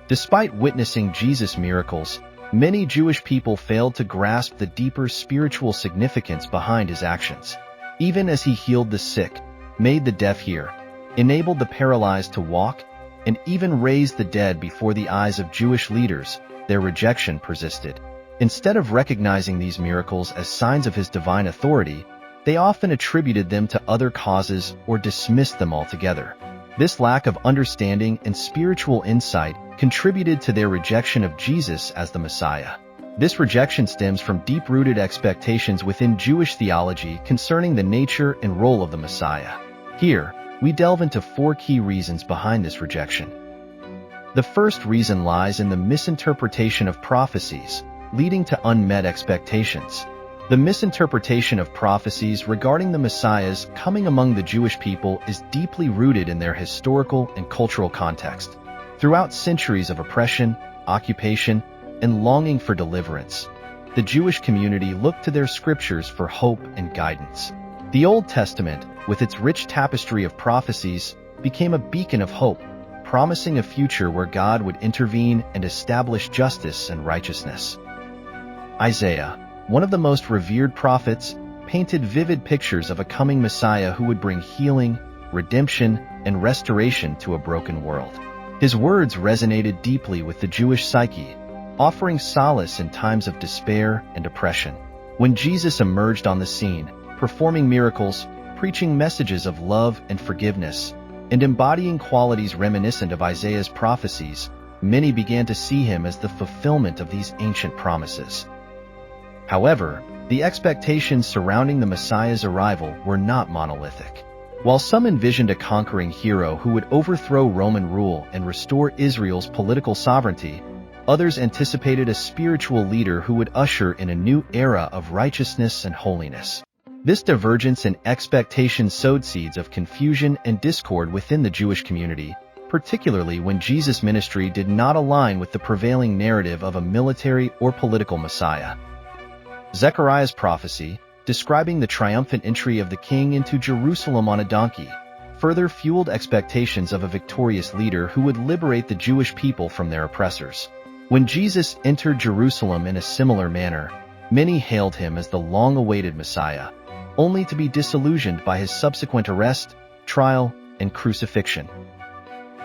Despite witnessing Jesus' miracles, many Jewish people failed to grasp the deeper spiritual significance behind his actions. Even as he healed the sick, made the deaf hear, enabled the paralyzed to walk, and even raised the dead before the eyes of Jewish leaders, their rejection persisted. Instead of recognizing these miracles as signs of his divine authority, they often attributed them to other causes or dismissed them altogether. This lack of understanding and spiritual insight contributed to their rejection of Jesus as the Messiah. This rejection stems from deep-rooted expectations within Jewish theology concerning the nature and role of the Messiah. Here, we delve into 4 key reasons behind this rejection. The first reason lies in the misinterpretation of prophecies, leading to unmet expectations. The misinterpretation of prophecies regarding the Messiah's coming among the Jewish people is deeply rooted in their historical and cultural context. Throughout centuries of oppression, occupation, and longing for deliverance, the Jewish community looked to their scriptures for hope and guidance. The Old Testament, with its rich tapestry of prophecies, became a beacon of hope, promising a future where God would intervene and establish justice and righteousness. Isaiah, one of the most revered prophets, painted vivid pictures of a coming Messiah who would bring healing, redemption, and restoration to a broken world. His words resonated deeply with the Jewish psyche, offering solace in times of despair and oppression. When Jesus emerged on the scene, performing miracles, preaching messages of love and forgiveness, and embodying qualities reminiscent of Isaiah's prophecies, many began to see him as the fulfillment of these ancient promises. However, the expectations surrounding the Messiah's arrival were not monolithic. While some envisioned a conquering hero who would overthrow Roman rule and restore Israel's political sovereignty, others anticipated a spiritual leader who would usher in a new era of righteousness and holiness. This divergence in expectations sowed seeds of confusion and discord within the Jewish community, particularly when Jesus' ministry did not align with the prevailing narrative of a military or political Messiah. Zechariah's prophecy, describing the triumphant entry of the king into Jerusalem on a donkey, further fueled expectations of a victorious leader who would liberate the Jewish people from their oppressors. When Jesus entered Jerusalem in a similar manner, many hailed him as the long-awaited Messiah, only to be disillusioned by his subsequent arrest, trial, and crucifixion.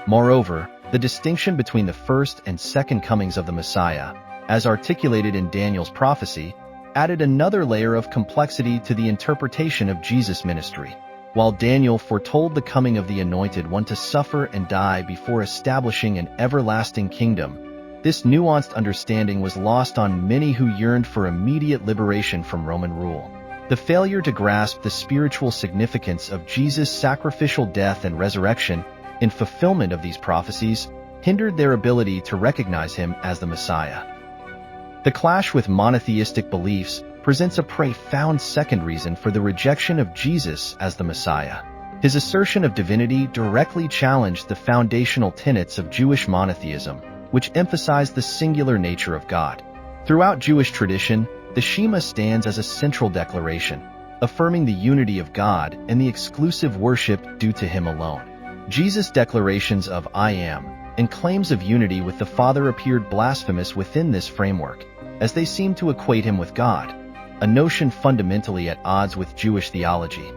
Moreover, the distinction between the first and second comings of the Messiah, as articulated in Daniel's prophecy, added another layer of complexity to the interpretation of Jesus' ministry. While Daniel foretold the coming of the Anointed One to suffer and die before establishing an everlasting kingdom, this nuanced understanding was lost on many who yearned for immediate liberation from Roman rule. The failure to grasp the spiritual significance of Jesus' sacrificial death and resurrection in fulfillment of these prophecies hindered their ability to recognize him as the Messiah. The clash with monotheistic beliefs presents a profound second reason for the rejection of Jesus as the Messiah. His assertion of divinity directly challenged the foundational tenets of Jewish monotheism, which emphasized the singular nature of God. Throughout Jewish tradition, the Shema stands as a central declaration, affirming the unity of God and the exclusive worship due to him alone. Jesus' declarations of "I am" and claims of unity with the Father appeared blasphemous within this framework, as they seemed to equate him with God, a notion fundamentally at odds with Jewish theology.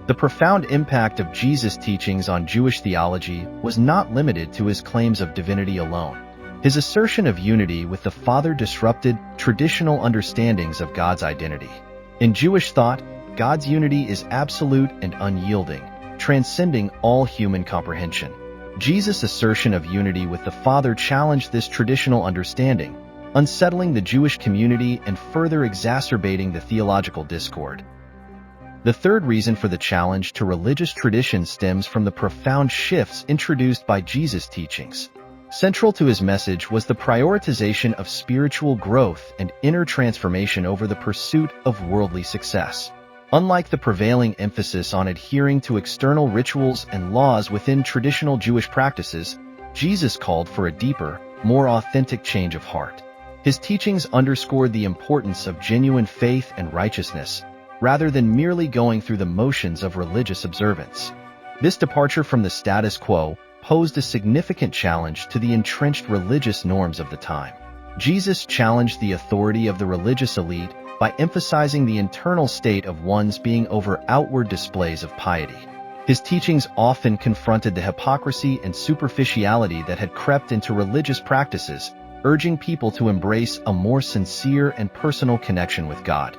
The profound impact of Jesus' teachings on Jewish theology was not limited to his claims of divinity alone. His assertion of unity with the Father disrupted traditional understandings of God's identity. In Jewish thought, God's unity is absolute and unyielding, transcending all human comprehension. Jesus' assertion of unity with the Father challenged this traditional understanding, unsettling the Jewish community and further exacerbating the theological discord. The third reason for the challenge to religious tradition stems from the profound shifts introduced by Jesus' teachings. Central to his message was the prioritization of spiritual growth and inner transformation over the pursuit of worldly success. Unlike the prevailing emphasis on adhering to external rituals and laws within traditional Jewish practices, Jesus called for a deeper, more authentic change of heart. His teachings underscored the importance of genuine faith and righteousness, rather than merely going through the motions of religious observance. This departure from the status quo posed a significant challenge to the entrenched religious norms of the time. Jesus challenged the authority of the religious elite by emphasizing the internal state of one's being over outward displays of piety. His teachings often confronted the hypocrisy and superficiality that had crept into religious practices, urging people to embrace a more sincere and personal connection with God.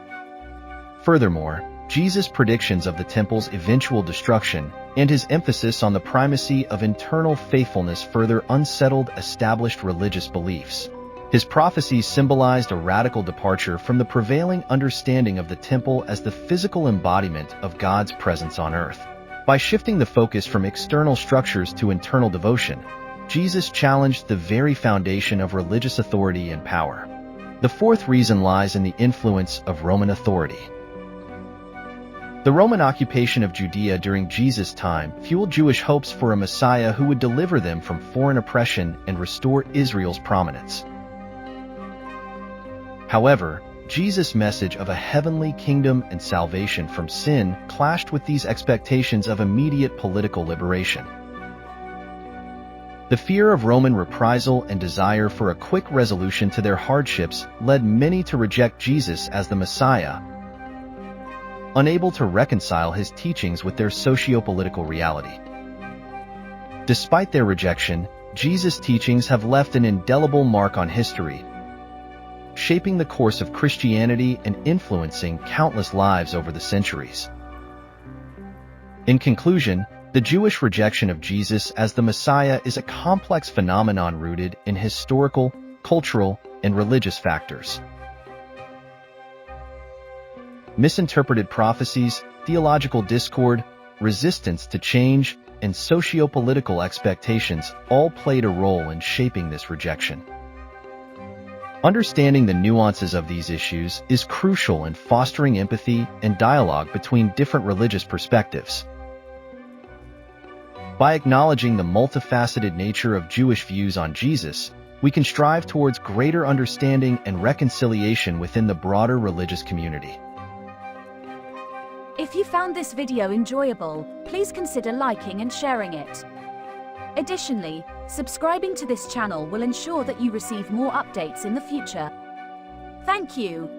Furthermore, Jesus' predictions of the temple's eventual destruction and his emphasis on the primacy of internal faithfulness further unsettled established religious beliefs. His prophecies symbolized a radical departure from the prevailing understanding of the temple as the physical embodiment of God's presence on earth. By shifting the focus from external structures to internal devotion, Jesus challenged the very foundation of religious authority and power. The fourth reason lies in the influence of Roman authority. The Roman occupation of Judea during Jesus' time fueled Jewish hopes for a Messiah who would deliver them from foreign oppression and restore Israel's prominence. However, Jesus' message of a heavenly kingdom and salvation from sin clashed with these expectations of immediate political liberation. The fear of Roman reprisal and desire for a quick resolution to their hardships led many to reject Jesus as the Messiah, unable to reconcile his teachings with their socio-political reality. Despite their rejection, Jesus' teachings have left an indelible mark on history, shaping the course of Christianity and influencing countless lives over the centuries. In conclusion, the Jewish rejection of Jesus as the Messiah is a complex phenomenon rooted in historical, cultural, and religious factors. Misinterpreted prophecies, theological discord, resistance to change, and socio-political expectations all played a role in shaping this rejection. Understanding the nuances of these issues is crucial in fostering empathy and dialogue between different religious perspectives. By acknowledging the multifaceted nature of Jewish views on Jesus, we can strive towards greater understanding and reconciliation within the broader religious community. If you found this video enjoyable, please consider liking and sharing it. Additionally, subscribing to this channel will ensure that you receive more updates in the future. Thank you.